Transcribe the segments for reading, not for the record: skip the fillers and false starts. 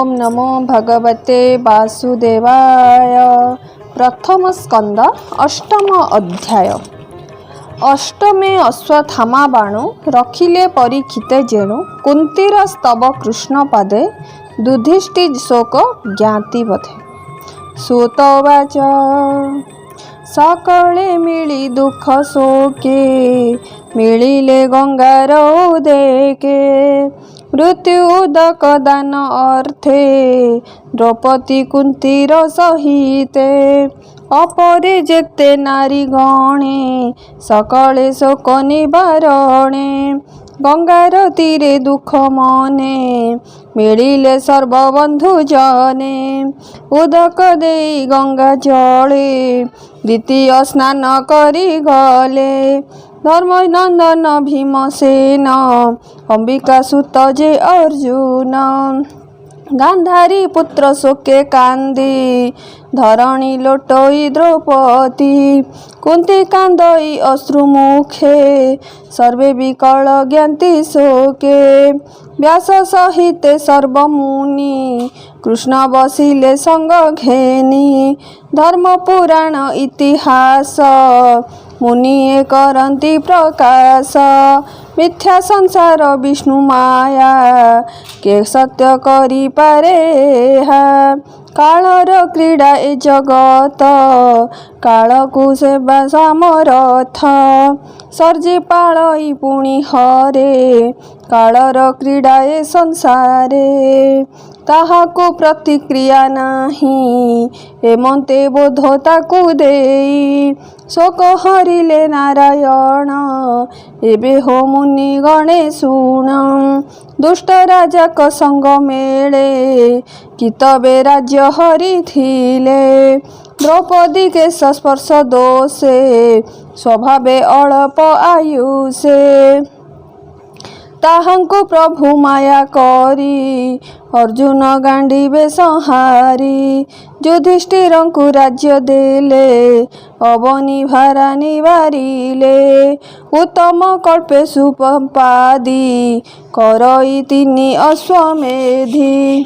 ओम नमो भगवते वासुदेवाय। प्रथम स्कंद अष्टम अध्याय। अष्टमे अश्वत्थामा बाणु रखिले परीक्षिते जेणु कुंतीर स्तव कृष्ण पदे दुधिष्टि शोक ज्ञाति बधे। सुतवाच सकले मिली दुख शोके मिलिले गंगार उदेके मृत्युदक दान अर्थे द्रौपदी कुंतीर सहिते अपरे जेते नारी गणे सकले शोक निवारणे गंगार तीरे दुख मने मिलिले सर्वबंधु जने उदक देई गंगा जले द्वितीय स्नान करी गले धर्मनंदन भीमसेन अंबिका सुत जे अर्जुन गांधारी पुत्र शोके कांदी धरणी लोटई द्रौपदी कुंती कांदई अश्रुमुखे सर्वे विकल ज्ञाति शोके व्यास सहिते सर्वमुनि कृष्ण बसिले संग घेनी धर्म पुराण इतिहास मुनिए करंती प्रकाश मिथ्या संसार विष्णु माया के सत्य करी पारे कालर क्रीड़ा ए जगत कालकु सेवा समरथ सर्जी पालई पुणी हरे कालर क्रीड़ा ए संसारे ताहाको प्रतिक्रिया नाही एमंते बोध ताकु देई शोक हरिले नारायण एबे हो मुनि गणे शुण दुष्ट राजा क संग मेले कितबे राज्य हरि थिले द्रौपदी के स्पर्श दोषे स्वभावे अल्प आयुषे ताहांकु प्रभु माया करी अर्जुन गांडीबे संहारी युधिष्ठिरंकु राज्य देले अवनी भारा निवारिले उत्तम कल्पे सुपंपादी करई तिनि अश्वमेधी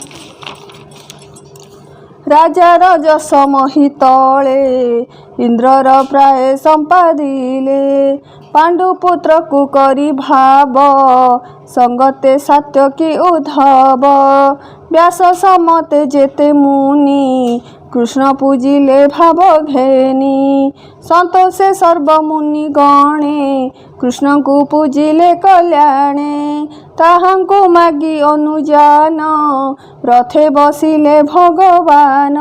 राजार जस महितले इंद्रर प्राय संपादिले पांडुपुत्र को करी भाव संगते सात्यकी उद्धव व्यास समते जेते मुनि कृष्ण पूजिले भाव घेनी संतोषे सर्वमुनि गणे कृष्ण को पूजिले कल्याणे ताहांको मागी अनुजान रथे बसिले भगवान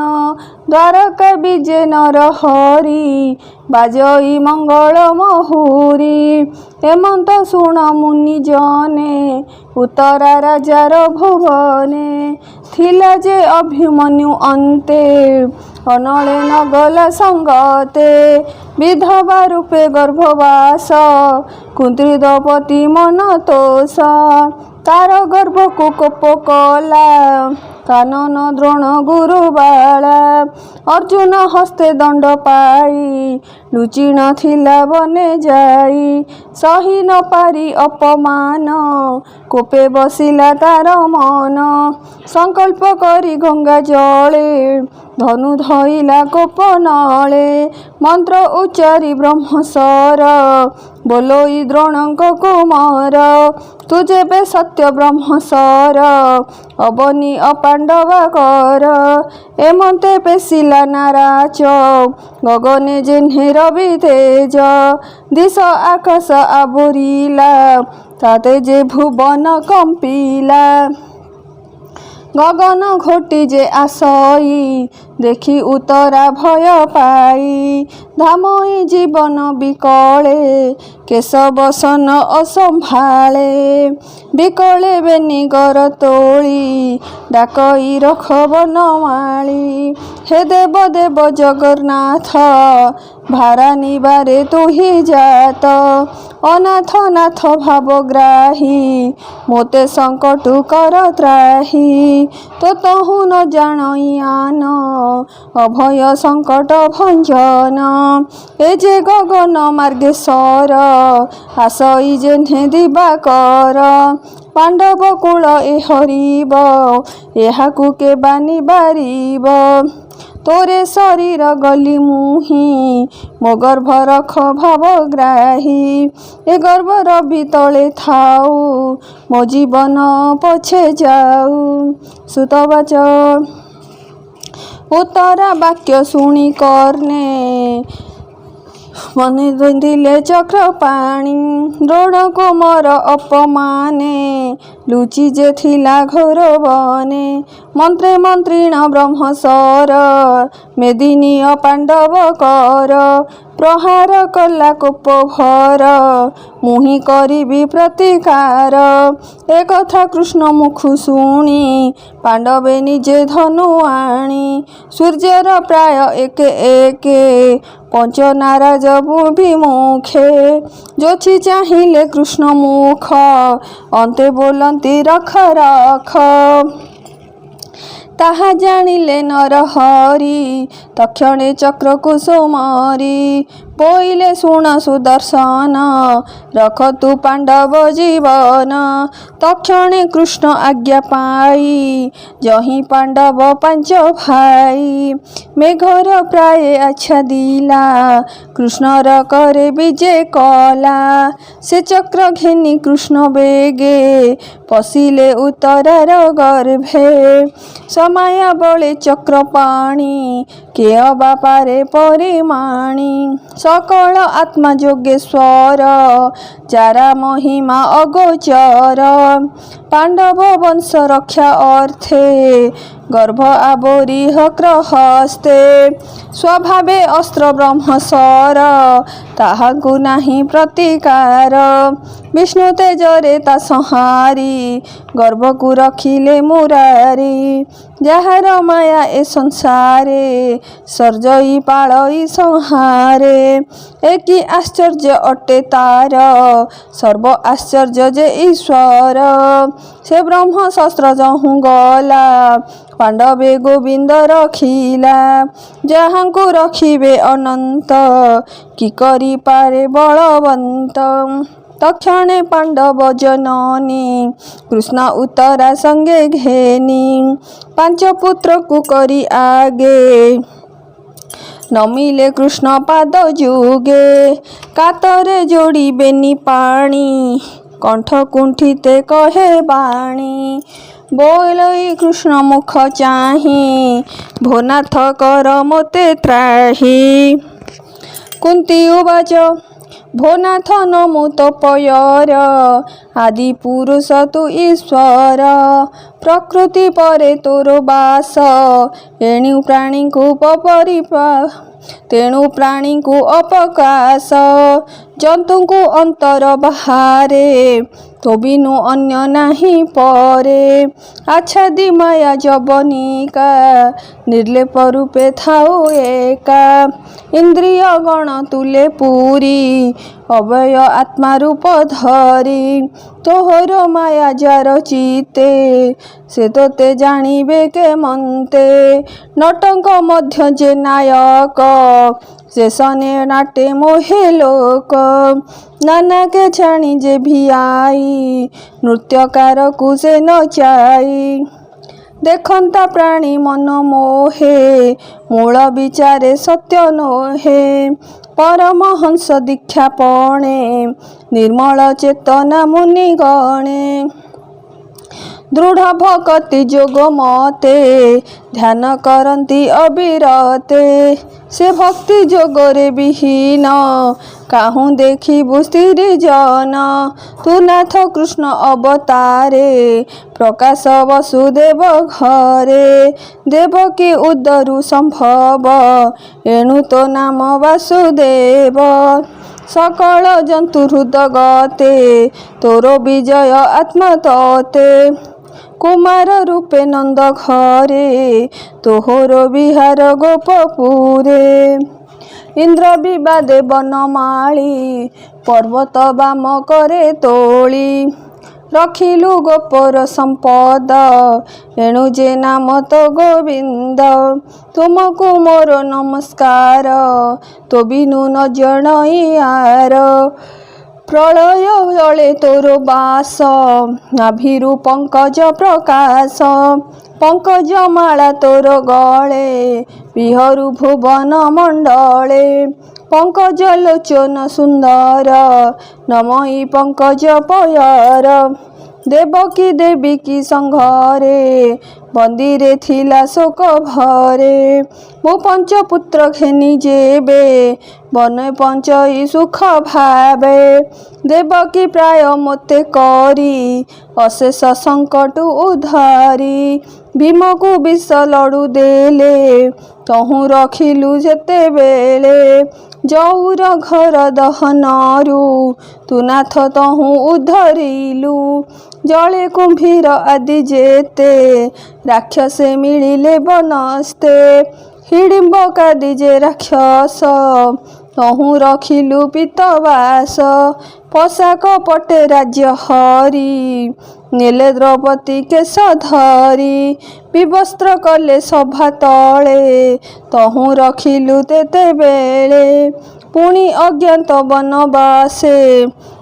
द्वारका विजे नर हरि बाजई मंगल महुरी हेमंत शुण मुनि जने उत्तरा राजार भुवने थिला जे अभिमन्यु अन्ते अनले नगला संगते विधवा रूपे गर्भवास कुंती द्रौपदी मन तोष तार गर्भ को कोप कला कानन द्रोण गुरु बाला अर्जुन हस्ते दंड पाई लुचि नथिला बने जाई सही न पारी अपमान कोपे बसिला तार मन संकल्प करी गंगा जले धनु धइला कोप नले मंत्र उच्चारी ब्रह्मसर बोलोई द्रोणक कुमार तुझे बे सत्य ब्रह्मसर अबनी अपांडवा कर एमंते पेशिला नाराच गगने जेन्हे रवि तेज दिश आकाश आबोरिला ताते जे भुवन कंपिला गगन घोटी जे आसई देखी उतरा भय पाई धामई जीवन विकले केश बसन असंभाले विकले बेनिगर तोली डाकई रख बनमाली हे देव देव जगन्नाथ भारा निबारे तू ही जात अनाथ नाथ भावग्राही मोते संकटु कर त्राही तो तहु न जान अभय संकट भंजन ए जे गगन मार्गेश्वर आसई जेन्हे दिवाकर ପାଣ୍ଡବ କୂଳ ଏ ହରିବ, ଏହାକୁ କେ ବାନି ବାରିବ। ତୋରେ ଶରୀର ଗଲି ମୁହିଁ, ମୋ ଗର୍ଭ ରଖ ଭାବଗ୍ରାହୀ। ଏ ଗର୍ଭର ବିତଳେ ଥାଉ, ମୋ ଜୀବନ ପଛେ ଯାଉ। ସୁତବାଚ ଉତ୍ତରା ବାକ୍ୟ ଶୁଣି କର୍ଣ୍ଣେ, ମନେ ଦିଲେ ଚକ୍ରପାଣି। ଦ୍ରୋଣକୁ ମୋର ଅପମାନେ, ଲୁଚି ଯେ ଥିଲା ଘୋର ବନେ। ମନ୍ତ୍ରେ ମନ୍ତ୍ରୀଣ ବ୍ରହ୍ମସର, ମେଦିନୀୟ ପାଣ୍ଡବ କର। ପ୍ରହାର କଲା କୋପ ଭର, ମୁହିଁ କରିବି ପ୍ରତିକାର। ଏ କଥା କୃଷ୍ଣ ମୁଖୁ ଶୁଣି, ପାଣ୍ଡବେ ନିଜେ ଧନୁ ଆଣି। ସୂର୍ଯ୍ୟର ପ୍ରାୟ ଏକେ ଏକେ, ପଞ୍ଚନାରାଜ ବିମୁଖେ। ଯୋଛି ଚାହିଁଲେ କୃଷ୍ଣ ମୁଖ, ଅନ୍ତେ ବୋଲନ୍ତି ରଖ ରଖ। ତାହା ଜାଣିଲେ ନରହରି, ତକ୍ଷଣେ ଚକ୍ରକୁ ସୁମରି। ବୋଇଲେ ଶୁଣ ସୁଦର୍ଶନ, ରଖ ତୁ ପାଣ୍ଡବ ଜୀବନ। ତକ୍ଷଣେ କୃଷ୍ଣ ଆଜ୍ଞା ପାଇ, ଯହିଁ ପାଣ୍ଡବ ପାଞ୍ଚ ଭାଇ। ମେଘର ପ୍ରାୟ ଆଚ୍ଛାଦିଲା, କୃଷ୍ଣର କରେ ବିଜେ କଲା। ସେ ଚକ୍ର ଘେନି କୃଷ୍ଣ ବେଗେ, ପଶିଲେ ଉତ୍ତରାର ଗର୍ଭେ। ସମୟା ବଳେ ଚକ୍ରପାଣି, କେ ଅବା ପାରେ ପରିମାଣି। ସକଳ ଆତ୍ମା ଯୋଗେଶ୍ୱର, ଯାରା ମହିମା ଅଗୋଚର। ପାଣ୍ଡବ ବଂଶ ରକ୍ଷା ଅର୍ଥେ, ଗର୍ଭ ଆବୋରି ହକ୍ର ହସ୍ତେ। ସ୍ୱଭାବେ ଅସ୍ତ୍ର ବ୍ରହ୍ମସର, ତାହାଙ୍କୁ ନାହିଁ ପ୍ରତିକାର। ବିଷ୍ଣୁ ତେଜରେ ତା ସଂହାରି, ଗର୍ଭକୁ ରଖିଲେ ମୁରାରି। ଯାହାର ମାୟା ଏ ସଂସାରେ, ସର୍ଜଇ ପାଳଇ ସଂହାରେ। ଏ କି ଆଶ୍ଚର୍ଯ୍ୟ ଅଟେ ତାର, ସର୍ବ ଆଶ୍ଚର୍ଯ୍ୟ ଯେ ଈଶ୍ୱର। ସେ ବ୍ରହ୍ମ ଶସ୍ତ୍ର ଯହୁଁ ଗଲା, ପାଣ୍ଡବେ ଗୋବିନ୍ଦ ରଖିଲା। ଯାହାଙ୍କୁ ରଖିବେ ଅନନ୍ତ, କି କରିପାରେ ବଳବନ୍ତ। ତକ୍ଷଣେ ପାଣ୍ଡବ ଜନନୀ, କୃଷ୍ଣ ଉତ୍ତରା ସଙ୍ଗେ ଘେନି। ପାଞ୍ଚ ପୁତ୍ରକୁ କରି ଆଗେ, ନମିଲେ କୃଷ୍ଣ ପାଦ ଯୁଗେ। କାତରେ ଯୋଡ଼ିବେନି ପାଣି, କଣ୍ଠ କୁଣ୍ଠିତେ କହେ ବାଣୀ। ବୋଇଲଇ କୃଷ୍ଣ ମୁଖ ଚାହିଁ, ଭୋନାଥ କର ମୋତେ ତ୍ରାହି। କୁନ୍ତି ଉବାଚ ଭୋନାଥ ନମୁ ତପୟର, ଆଦି ପୁରୁଷ ତୁ ଈଶ୍ୱର। ପ୍ରକୃତି ପରେ ତୋର ବାସ, ତେଣୁ ପ୍ରାଣୀଙ୍କୁ ଅପକାଶ। ଜନ୍ତୁଙ୍କୁ ଅନ୍ତର ବାହାରେ, ତୋ ବିନୁ ଅନ୍ୟ ନାହିଁ ପରେ। ଆଚ୍ଛାଦି ମାୟା ଯବନିକା, ନିର୍ଲେପ ରୂପେ ଥାଉ ଏକା। ଇନ୍ଦ୍ରିୟ ଗଣ ତୁଲେ ପୁରୀ, ଅବୟ ଆତ୍ମା ରୂପ ଧରି। ତୋହର ମାୟା ଯାର ଚିତେ, ସେ ତୋତେ ଜାଣିବେ କେମନ୍ତେ। ନଟଙ୍କ ମଧ୍ୟ ଯେ ନାୟକ, ଶେଷନେ ନାଟେ ମୋହେ ଲୋକ। ନାନା କେ ଛାଣି ଯେ ଭିଆଇ, ନୃତ୍ୟକାରକୁ ସେ ନଚାଇ। ଦେଖନ୍ତା ପ୍ରାଣୀ ମନ ମୋହେ, ମୂଳ ବିଚାରେ ସତ୍ୟ ନୋହେ। ପରମହଂସ ଦୀକ୍ଷା ପଣେ, ନିର୍ମଳ ଚେତନା ମୁନି ଗଣେ। ଦୃଢ଼ ଭକତି ଯୋଗ ମତେ, ଧ୍ୟାନ କରନ୍ତି ଅବିରତେ। ସେ ଭକ୍ତି ଯୋଗରେ ବିହୀନ, କାହୁଁ ଦେଖିବୁ ସ୍ଥିରି ଜନ। ତୁ ନାଥ କୃଷ୍ଣ ଅବତାରେ, ପ୍ରକାଶ ବସୁଦେବ ଘରେ। ଦେବକୀ ଉଦରୁ ସମ୍ଭବ, ଏଣୁ ତୋ ନାମ ବାସୁଦେବ। ସକଳ ଜନ୍ତୁ ହୃଦଗତେ, ତୋର ବିଜୟ ଆତ୍ମା ତୋତେ। କୁମାର ରୂପେ ନନ୍ଦ ଘରେ, ତୋହର ବିହାର ଗୋପପୁରେ। ଇନ୍ଦ୍ର ବିବାଦେ ବନମାଳି, ପର୍ବତ ବାମ କରେ ତୋଳି। ରଖିଲୁ ଗୋପର ସମ୍ପଦ, ଏଣୁ ଯେ ନାମ ତୋ ଗୋବିନ୍ଦ। ତୁମକୁ ମୋର ନମସ୍କାର, ତୋ ବିନୁ ନ ଜଣଇ ଆର। प्रलय जले तोर बास नाभिरु पंकज प्रकाश पंकज माला तोर गले विहरु भुवन मंडले पंकज लोचन सुंदर नमई पंकज पयर देवकी देवी की संघरे बंदीरे थिला शोक भरे मो पंचपुत्र घेनी जेबे बन पंचई सुख भावे देवकी प्राय मते करी अशेष संकट उधारी भीम को विष लड़ू देले तहु रखिलु जेते बेले जौर घर दहनरु तु नाथ तहु उद्धरिलु जले कुंभीर आदि जेते राक्षसे मिलिले बनस्ते हिडिंबकादि जे राक्षस तहु रखिलु पीतवास पोशाक पटे राज्य हरि नेले द्रौपदी केश धरी विवस्त्र कले सभा तले तहु रखिलु तेते बेले पुणी अज्ञात बनवासे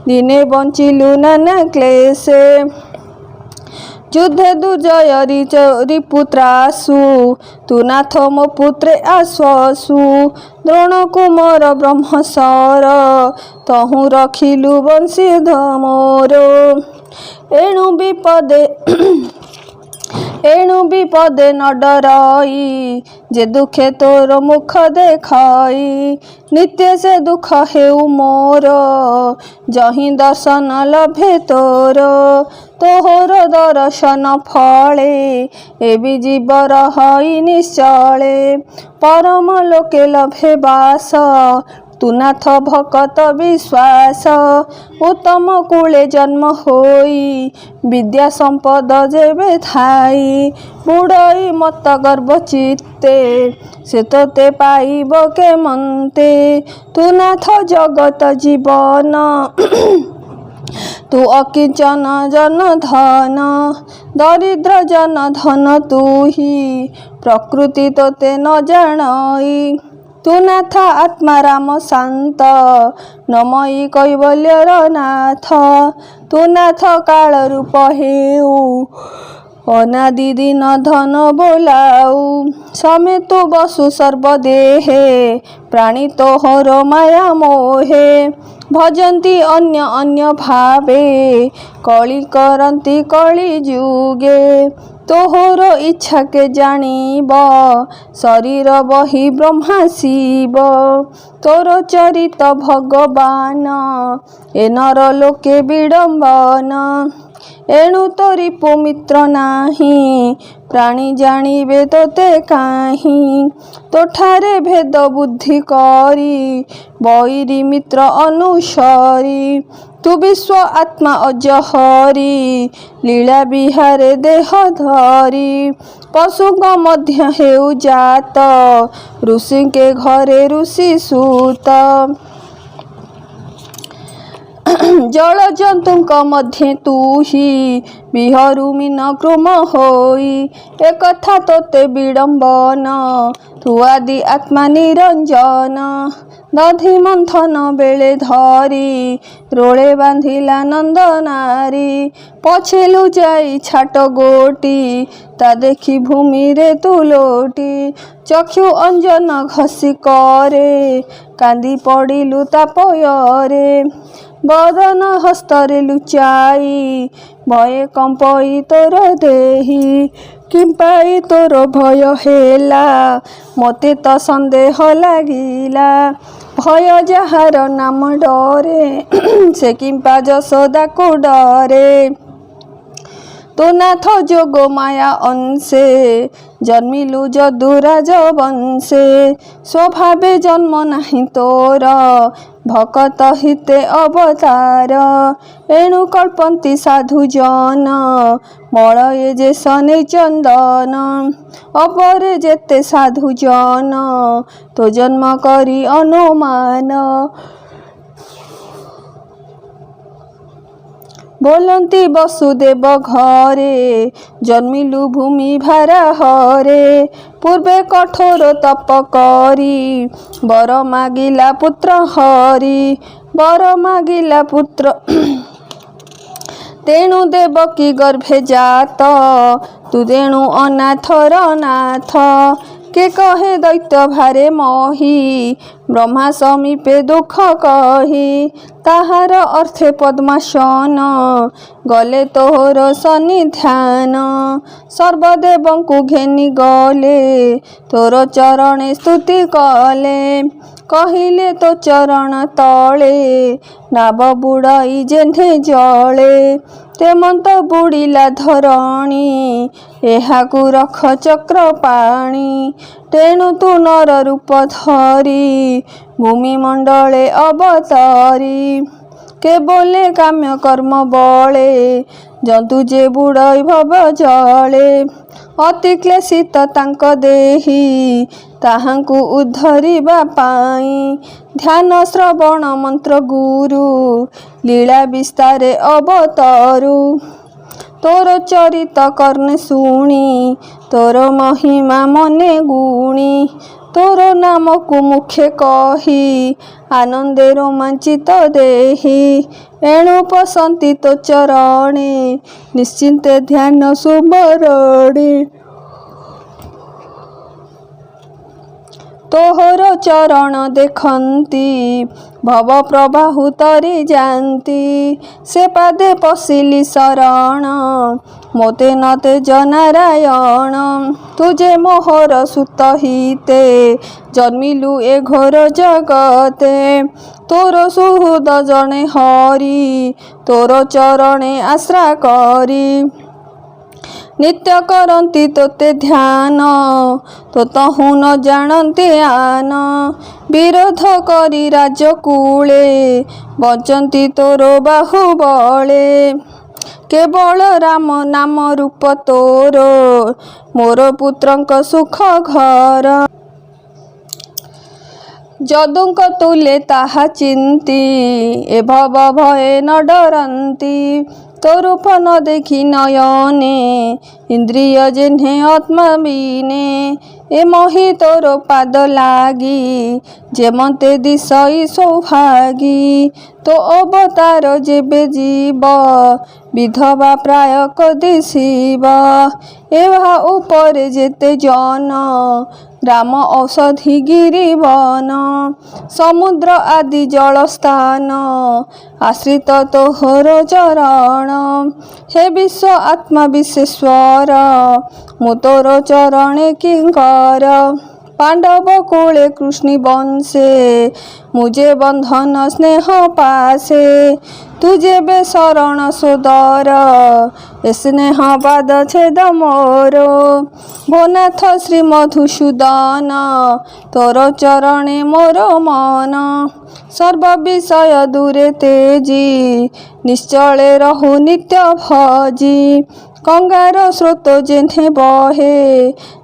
दिने बंचिलु नाना क्लेशे युद्धे दुर्जय रिपुत्रासु तु नाथ मो पुत्रे आश्वसु द्रोण कुमार ब्रह्मसर तहु रखिलु वंशीध मोर एणु विपदे न डरई जे दुखे तोर मुख देखई नित्य से दुख हेउ मोर जहि दर्शन लभे तोर तोहर दर्शन फले एबि जीव रहई निश्चले परम लोके लभे बास तु नाथ भकत विश्वास उत्तम कूले जन्म होई विद्या संपद जेबे थाई बुढ़ई मत गर्भ चित्ते से तोते पाइब के मनते तु नाथ जगत जीवन तू अकिंचन जन धन दरिद्र जन धन तू ही प्रकृति तोते न जानई तू नाथ आत्मा राम शांत नमई कैवल्यर नाथ तू नाथ काल रूप हेउ अनादि दिन धन बोलाऊ समेत बसु सर्वदेहे प्राणी तोहर माया मोहे भजन्ति अन्य अन्य भावे कଳି करन्ति कଳି जुगे तोहर इच्छा के जानिब शरीर बहि ब्रह्मा शिव तोर चरित भगवान ए नर लोके विडम्बन एणु तोरी पुमित्र नाही प्राणी जानिबे तोते काहीं तोठारे भेद बुद्धि करी बैरी मित्र अनुसरी तू विश्व आत्मा अजहरी लीला विहारे देह धरी पशुक मध्य हेउ जात ऋषि के घरे ऋषि सूत जल जंतुक मध्य तू ही विहरु मीन कृम होई एक कथा तोते विडम्बन तू आदि आत्मा निरंजन दधि मंथन बेले धरी रोले बांधिला नंद नारी पछेलु जाई छाट गोटी ता देखी भूमि रे तू लोटी चक्षु अंजन घसी करे कांदी पड़िलु तापୟରେ बदन हस्तरे लुचाई भय कंपई तोर देही किंपाई तोर भय हेला मते तो संदेह लागिला भय जहार नाम डरे से किंपा जसोदा को डरे तो नाथ जोग माया अंशे जन्मिलु जदुराज वंशे स्वभावे जन्म नाही तोर भकत हिते अवतार एणु कल्पन्ति साधु जन मलये जे सने चंदन अपरे जेते साधु जन तो जन्म करी अनुमान बोलती वसुदेव घरे जन्मिलु भूमि भारा हरे ପୂର୍ବେ କଠୋର ତପ କରି ବର ମାଗିଲା ପୁତ୍ର ହରି ବର ମାଗିଲା ପୁତ୍ର ତେଣୁ ଦେବକୀ ଗର୍ଭେ ଜାତ ତୁ ତେଣୁ ଅନାଥର ନାଥ କେ କହେ ଦୈତ୍ୟ ଭାରେ ମହି ବ୍ରହ୍ମା ସମୀପେ ଦୁଃଖ କହି ତାହାର ଅର୍ଥେ ପଦ୍ମାସନ ଗଲେ ତୋର ସନ୍ନିଧାନ ସର୍ବଦେବଙ୍କୁ ଘେନି ଗଲେ ତୋର ଚରଣେ ସ୍ତୁତି କଲେ କହିଲେ ତୋ ଚରଣ ତଳେ ନାବ ବୁଡ଼ାଇ ଯେହ୍ନେ ଜଳେ ତେମନ୍ତ ବୁଡ଼ିଲା ଧରଣୀ ଏହାକୁ ରଖ ଚକ୍ର ପାଣି ତେଣୁ ତୁ ନର ରୂପ ଧରି ଭୂମିମଣ୍ଡଳେ ଅବତରି କେବଲେ କାମ୍ୟ କର୍ମ ବଳେ ଜନ୍ତୁ ଯେ ବୁଡ଼ଇ ଭବ ଜଳେ ଅତି କ୍ଲେଶିତ ତାଙ୍କ ଦେହି ତାହାଙ୍କୁ ଉଦ୍ଧରିବା ପାଇଁ ଧ୍ୟାନ ଶ୍ରବଣ ମନ୍ତ୍ର ଗୁରୁ ଲୀଳା ବିସ୍ତାରେ ଅବତରୁ ତୋର ଚରିତ କର୍ଣ୍ଣେ ଶୁଣି ତୋର ମହିମା ମନେ ଗୁଣି ତୋର ନାମକୁ ମୁଖେ କହି ଆନନ୍ଦେ ରୋମାଞ୍ଚିତ ଦେହି ଏଣୁ ପସନ୍ତି ତୋ ଚରଣେ ନିଶ୍ଚିନ୍ତେ ଧ୍ୟାନ ସୁମରଣେ ତୋହର ଚରଣ ଦେଖନ୍ତି ଭବ ପ୍ରବାହୁ ତରି ଯାନ୍ତି ସେ ପାଦେ ପଶିଲି ଶରଣ ମୋତେ ନତେ ଜନାରାୟଣ ତୁ ଯେ ମୋହର ସୁତ ହିତେ ଜନ୍ମିଲୁ ଏ ଘୋର ଜଗତେ ତୋର ସୁହୃଦ ଜଣେ ହରି ତୋର ଚରଣେ ଆଶ୍ରା କରି ନିତ୍ୟ କରନ୍ତି ତୋତେ ଧ୍ୟାନ ତୋ ତହୁଁ ନ ଜାଣନ୍ତି ଆନ ବିରୋଧ କରି ରାଜକୂଳେ ବଞ୍ଚନ୍ତି ତୋର ବାହୁବଳେ କେବଳ ରାମ ନାମ ରୂପ ତୋର ମୋର ପୁତ୍ରଙ୍କ ସୁଖ ଘର ଯଦୁଙ୍କ ତୁଲେ ତାହା ଚିନ୍ତି ଏ ଭବ ଭଏ ନ ଡରନ୍ତି ତୋ ରୂପ ନ ଦେଖି ନୟନେ ଇନ୍ଦ୍ରିୟ ଯେହ୍ନେ ଆତ୍ମା ବିନେ ଏ ମହି ତୋର ପାଦ ଲାଗି ଯେମତେ ଦିଶଇ ସୌଭାଗୀ ତୋ ଅବତାର ଯେବେ ଯିବ ବିଧବା ପ୍ରାୟ ଦିଶିବ ଏହା ଉପରେ ଯେତେ ଜନ ଗ୍ରାମ ଔଷଧି ଗିରିବନ ସମୁଦ୍ର ଆଦି ଜଳସ୍ଥାନ ଆଶ୍ରିତ ତୋହର ଚରଣ ହେ ବିଶ୍ୱ ଆତ୍ମା ବିଶେଶ୍ୱର ମୁଁ ତୋର ଚରଣେ କିଙ୍କର ପାଣ୍ଡବ କୂଳେ କୃଷ୍ଣି ବଂଶେ ମୁଁ ଯେ ବନ୍ଧନ ସ୍ନେହ ପାଶେ ତୁ ଯେବେ ଶରଣ ସୋଦର ଏ ସ୍ନେହ ପାଦ ଛେଦ ମୋର ଭୋନାଥ ଶ୍ରୀ ମଧୁସୂଦନ ତୋର ଚରଣେ ମୋର ମନ ସର୍ବ ବିଷୟ ଦୂରେ ତେଜି ନିଶ୍ଚଳେ ରହୁ ନିତ୍ୟ ଭଜି ଗଙ୍ଗାର ସ୍ରୋତ ଯେହ୍ନେ ବହେ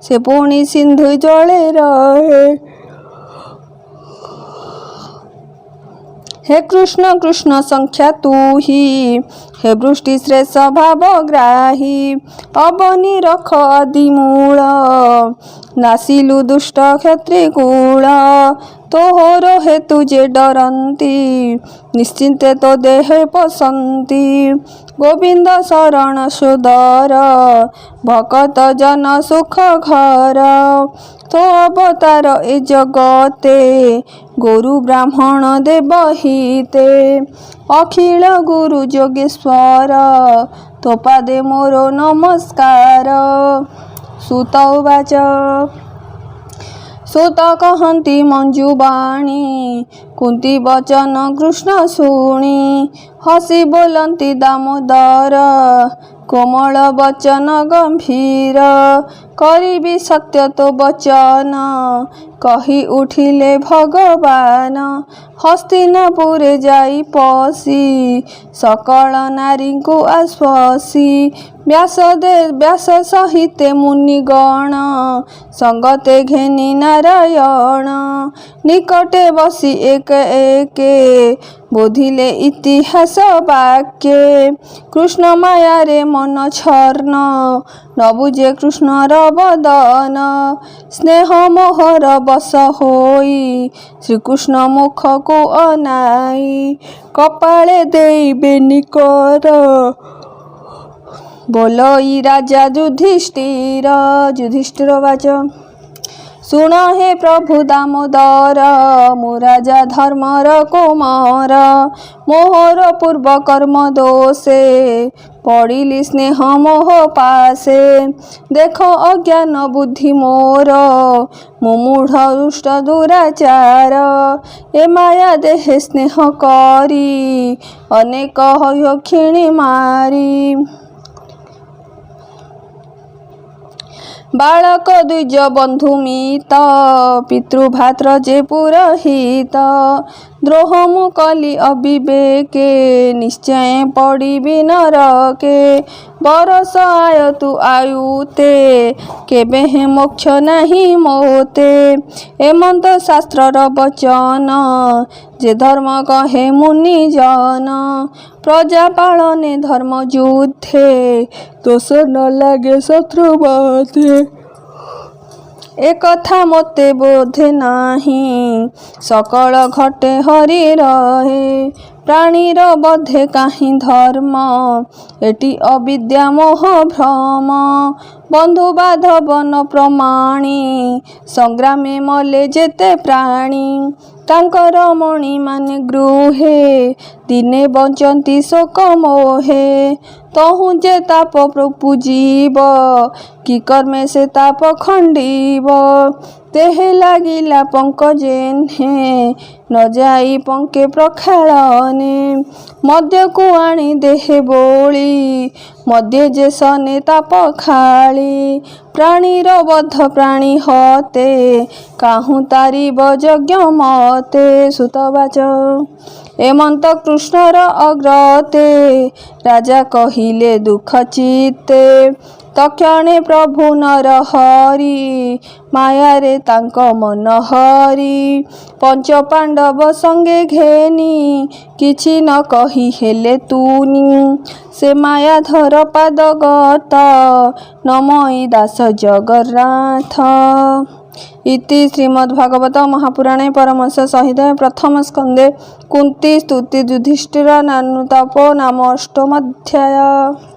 ସେ ପୁଣି ସିନ୍ଧୁ ଜଳେ ରହେ हे कृष्ण कृष्ण संख्या तू ही हे वृष्टि श्रेष्ठ भावग्राही अबनी रख आदि मूल नासिलु दुष्ट क्षत्रि कूल तोहर हेतु जे डरती निश्चिंते तो देहे पसंती गोविंद शरण सुदर भकत जन सुख घर तो अवतार ए जगते गुरु ब्राह्मण देव हिते अखिल गुरु जोगेश्वर तो पादे मोरो नमस्कार सुत उवाच सुत कहती मंजुबाणी कुंती वचन कृष्ण शुणी हसी बोलती दामोदर कोमल वचन गंभीर करिबी सत्य तो वचन कही उठिले भगवान हस्तिनापुरे जाई पसी सकल नारी को आश्वासी व्यास सहिते मुनिगण संगते घेनी नारायण निकटे बसी एक एके बोधिले इतिहास वाक्ये कृष्ण मायारे मन छर्ण न बुझे कृष्णर बदन स्नेह मोहर बस होई श्रीकृष्ण मुख को अनाई कपाळे देइबे निकर बोलई राजा युधिष्ठिर वाच शुण हे प्रभु दामोदर मु राजा धर्मर कुमार मोहर पूर्व कर्म दोषे पड़िली स्नेह मोह पासे देख अज्ञान बुद्धि मोर मुमूढ़ दुष्ट दुराचार ए माया देहे स्नेह करी अनेक क्षिणी मारी बालक द्विज बंधु मित पितृभात्र जे पुरहित द्रोह मु कली अविवेके निश्चय पड़िबि नरके बरस आय तु आयुते केबे हे मोक्ष नहीं मोते एमंत शास्त्रर वचन जे धर्म कहे मुनि जन प्रजा पालने धर्म युद्धे दोष न लागे शत्रु बधे ए कथा मोते बोधे नाही सकल घटे हरि रहे प्राणीर बधे काहीं धर्म एटी अविद्या मोह भ्रम बंधु बाधव न प्रमाणी संग्रामे मले जेते प्राणी तांकर मणि माने गृहे दिने बंचंती शोक मोहे तहु जे ताप पूजीब कि कर्मे से ताप खंडीब तेहे लागिला पंकजेन्हे न जाई पंके प्रखालने मध्य को आणी देहे बोली मध्य जे सने ताप खाली प्राणीर बद्ध प्राणी हते काहू तारिब यज्ञ मते सुतवाच एमंत कृष्णर अग्रते राजा कहिले दुख चित्ते तक्षणे प्रभु नर हरि मायारे तांक मन हरि पंच पांडव संगे घेनी किछि न कही हेले तुनी से मायाधर पाद गत नमई दास जगन्नाथ इति श्रीमद्भागवत महापुराणे परमहंस संहितायां प्रथम स्कंदे कुंती स्तुति युधिष्ठिर नानुतापो नाम अष्टमोऽध्यायः।